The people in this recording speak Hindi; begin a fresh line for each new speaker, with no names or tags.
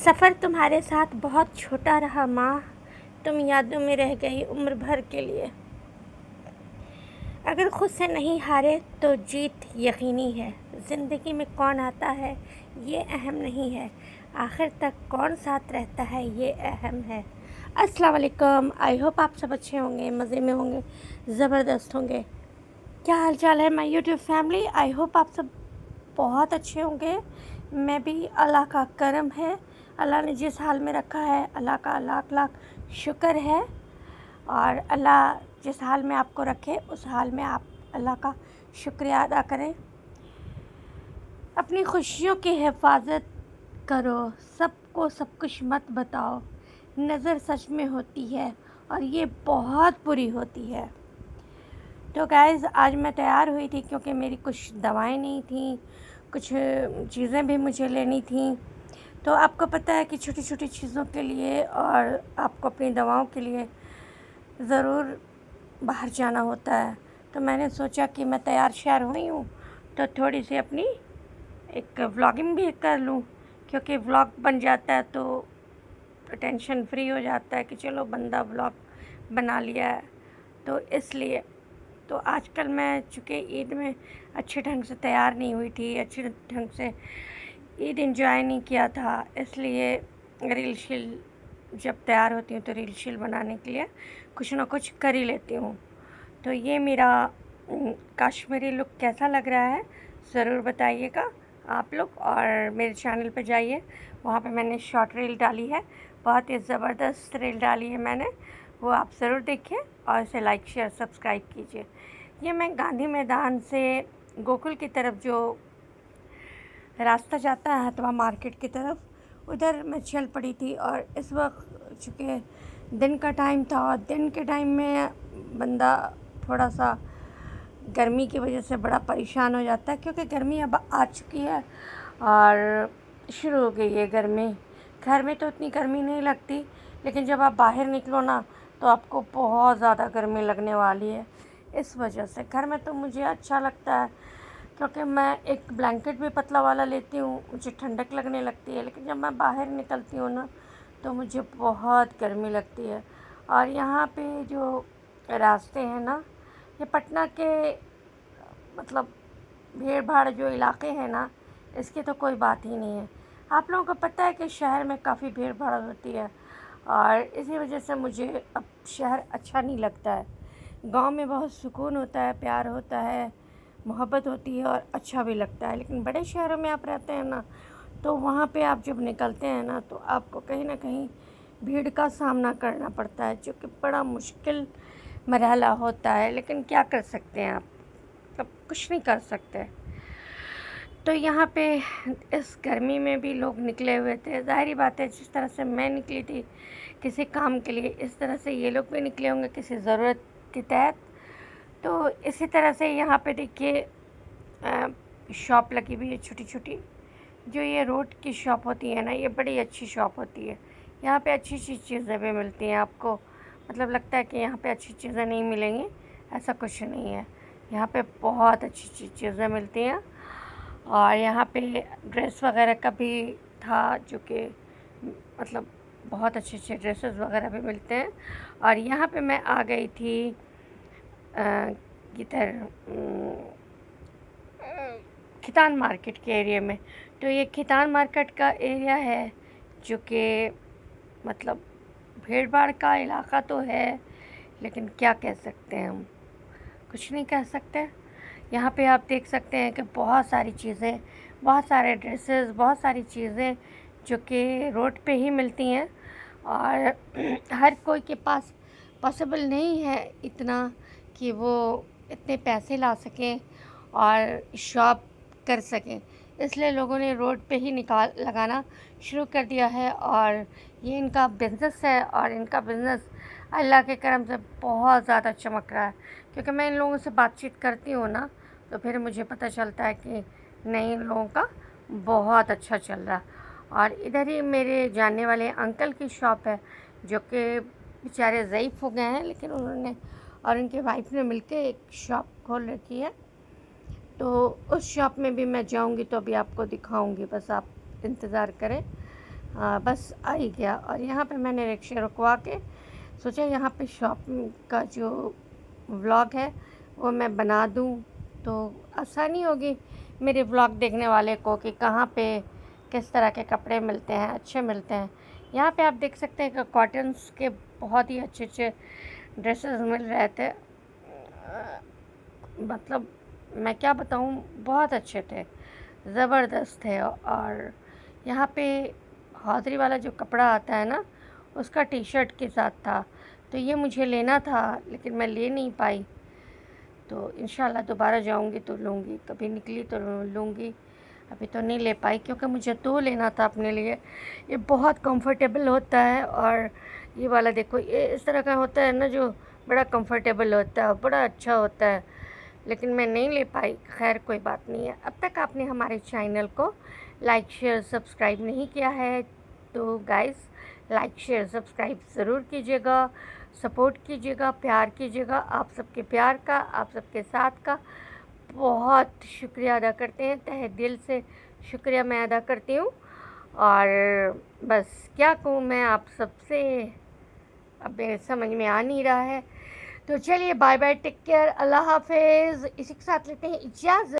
सफ़र तुम्हारे साथ बहुत छोटा रहा माँ, तुम यादों में रह गई उम्र भर के लिए। अगर खुद से नहीं हारे तो जीत यकीनी है। ज़िंदगी में कौन आता है ये अहम नहीं है, आखिर तक कौन साथ रहता है ये अहम है। अस्सलाम वालेकुम, आई होप आप सब अच्छे होंगे, मज़े में होंगे, ज़बरदस्त होंगे। क्या हाल चाल है my YouTube family? I hope आप सब बहुत अच्छे होंगे। मैं भी, अल्लाह का करम है। अल्लाह ने जिस हाल में रखा है अल्लाह का लाख लाख शुक्र है। और अल्लाह जिस हाल में आपको रखे उस हाल में आप अल्लाह का शुक्रिया अदा करें। अपनी खुशियों की हिफाजत करो, सबको सब कुछ मत बताओ। नज़र सच में होती है और ये बहुत बुरी होती है। तो गाइज़, आज मैं तैयार हुई थी क्योंकि मेरी कुछ दवाएं नहीं थी, कुछ चीज़ें भी मुझे लेनी थी। तो आपको पता है कि छोटी छोटी चीज़ों के लिए और आपको अपनी दवाओं के लिए ज़रूर बाहर जाना होता है। तो मैंने सोचा कि मैं तैयार श्यार हुई हूँ तो थोड़ी सी अपनी एक व्लॉगिंग भी कर लूँ, क्योंकि व्लॉग बन जाता है तो टेंशन फ्री हो जाता है कि चलो बंदा व्लॉग बना लिया है। तो इसलिए तो आजकल मैं चूँकि ईद में अच्छे ढंग से तैयार नहीं हुई थी, अच्छे ढंग से ईद एंजॉय नहीं किया था, इसलिए रील शील जब तैयार होती हूँ तो रील शील बनाने के लिए कुछ ना कुछ कर ही लेती हूँ। तो ये मेरा कश्मीरी लुक कैसा लग रहा है ज़रूर बताइएगा आप लोग। और मेरे चैनल पे जाइए, वहाँ पे मैंने शॉर्ट रील डाली है, बहुत ही ज़बरदस्त रील डाली है मैंने, वो आप ज़रूर देखिए और इसे लाइक शेयर सब्सक्राइब कीजिए। ये मैं गांधी मैदान से गोकुल की तरफ जो रास्ता जाता है हथवा मार्केट की तरफ, उधर मैं चल पड़ी थी। और इस वक्त चूँकि दिन का टाइम था और दिन के टाइम में बंदा थोड़ा सा गर्मी की वजह से बड़ा परेशान हो जाता है, क्योंकि गर्मी अब आ चुकी है और शुरू हो गई है गर्मी। घर में तो इतनी गर्मी नहीं लगती, लेकिन जब आप बाहर निकलो ना तो आपको बहुत ज़्यादा गर्मी लगने वाली है। इस वजह से घर में तो मुझे अच्छा लगता है, क्योंकि मैं एक ब्लैंकेट भी पतला वाला लेती हूँ, मुझे ठंडक लगने लगती है। लेकिन जब मैं बाहर निकलती हूँ ना तो मुझे बहुत गर्मी लगती है। और यहाँ पे जो रास्ते हैं ना, ये पटना के मतलब भीड़ भाड़ जो इलाके हैं ना, इसकी तो कोई बात ही नहीं है। आप लोगों को पता है कि शहर में काफ़ी भीड़ भाड़ होती है और इसी वजह से मुझे अब शहर अच्छा नहीं लगता है। गांव में बहुत सुकून होता है, प्यार होता है, मोहब्बत होती है और अच्छा भी लगता है। लेकिन बड़े शहरों में आप रहते हैं ना, तो वहाँ पे आप जब निकलते हैं ना तो आपको कहीं ना कहीं भीड़ का सामना करना पड़ता है, जो कि बड़ा मुश्किल मरहला होता है। लेकिन क्या कर सकते हैं आप, अब कुछ नहीं कर सकते। तो यहाँ पे इस गर्मी में भी लोग निकले हुए थे। ज़ाहिरी बात है, जिस तरह से मैं निकली थी किसी काम के लिए, इस तरह से ये लोग भी निकले होंगे किसी ज़रूरत के तहत। तो इसी तरह से यहाँ पे देखिए शॉप लगी हुई है छोटी छोटी। जो ये रोड की शॉप होती है ना, ये बड़ी अच्छी शॉप होती है। यहाँ पे अच्छी अच्छी चीज़ें भी मिलती हैं आपको। मतलब लगता है कि यहाँ पे अच्छी चीज़ें नहीं मिलेंगी, ऐसा कुछ नहीं है। यहाँ पे बहुत अच्छी अच्छी चीज़ें मिलती हैं। और यहाँ पे ड्रेस वगैरह का भी था, जो कि मतलब बहुत अच्छे अच्छे ड्रेसेस वगैरह भी मिलते हैं। और यहाँ पे मैं आ गई थी इधर खितान मार्केट के एरिया में। तो ये खितान मार्केट का एरिया है, जो कि मतलब भीड़ भाड़ का इलाका तो है, लेकिन क्या कह सकते हैं हम, कुछ नहीं कह सकते। यहाँ पे आप देख सकते हैं कि बहुत सारी चीज़ें, बहुत सारे ड्रेसेस, बहुत सारी चीज़ें जो कि रोड पे ही मिलती हैं। और हर कोई के पास पॉसिबल नहीं है इतना कि वो इतने पैसे ला सकें और शॉप कर सकें, इसलिए लोगों ने रोड पे ही लगाना शुरू कर दिया है। और ये इनका बिज़नेस है और इनका बिज़नेस अल्लाह के करम से बहुत ज़्यादा चमक रहा है। क्योंकि मैं इन लोगों से बातचीत करती हूँ ना, तो फिर मुझे पता चलता है कि नहीं, इन लोगों का बहुत अच्छा चल रहा है। और इधर ही मेरे जानने वाले अंकल की शॉप है, जो कि बेचारे ज़ईफ़ हो गए हैं, लेकिन उन्होंने और उनके वाइफ ने मिलकर एक शॉप खोल रखी है। तो उस शॉप में भी मैं जाऊंगी तो अभी आपको दिखाऊंगी, बस आप इंतज़ार करें। बस आ ही गया। और यहाँ पे मैंने रिक्शा रुकवा के सोचा यहाँ पे शॉप का जो व्लॉग है वो मैं बना दूँ, तो आसानी होगी मेरे व्लॉग देखने वाले को कि कहाँ पे किस तरह के कपड़े मिलते हैं, अच्छे मिलते हैं। यहाँ पे आप देख सकते हैं कि कॉटन्स के बहुत ही अच्छे अच्छे ड्रेसेस मिल रहे थे। मतलब मैं क्या बताऊँ, बहुत अच्छे थे, ज़बरदस्त थे। और यहाँ पे हौदरी वाला जो कपड़ा आता है ना, उसका टी शर्ट के साथ था, तो ये मुझे लेना था लेकिन मैं ले नहीं पाई। तो इंशाल्लाह दोबारा जाऊँगी तो लूँगी, कभी निकली तो लूँगी। अभी तो नहीं ले पाई क्योंकि मुझे तो लेना था अपने लिए। ये बहुत कंफर्टेबल होता है, और ये वाला देखो, ये इस तरह का होता है ना जो बड़ा कंफर्टेबल होता है, बड़ा अच्छा होता है, लेकिन मैं नहीं ले पाई। खैर कोई बात नहीं है। अब तक आपने हमारे चैनल को लाइक शेयर सब्सक्राइब नहीं किया है तो गाइस लाइक शेयर सब्सक्राइब ज़रूर कीजिएगा, सपोर्ट कीजिएगा, प्यार कीजिएगा। आप सबके प्यार का, आप सबके साथ का बहुत शुक्रिया अदा करते हैं, तहे दिल से शुक्रिया मैं अदा करती हूँ। और बस क्या कहूँ मैं आप सबसे, अब मेरे समझ में आ नहीं रहा है। तो चलिए बाय बाय, टेक केयर, अल्लाह हाफिज़। इसी के साथ लेते हैं इजाज़त।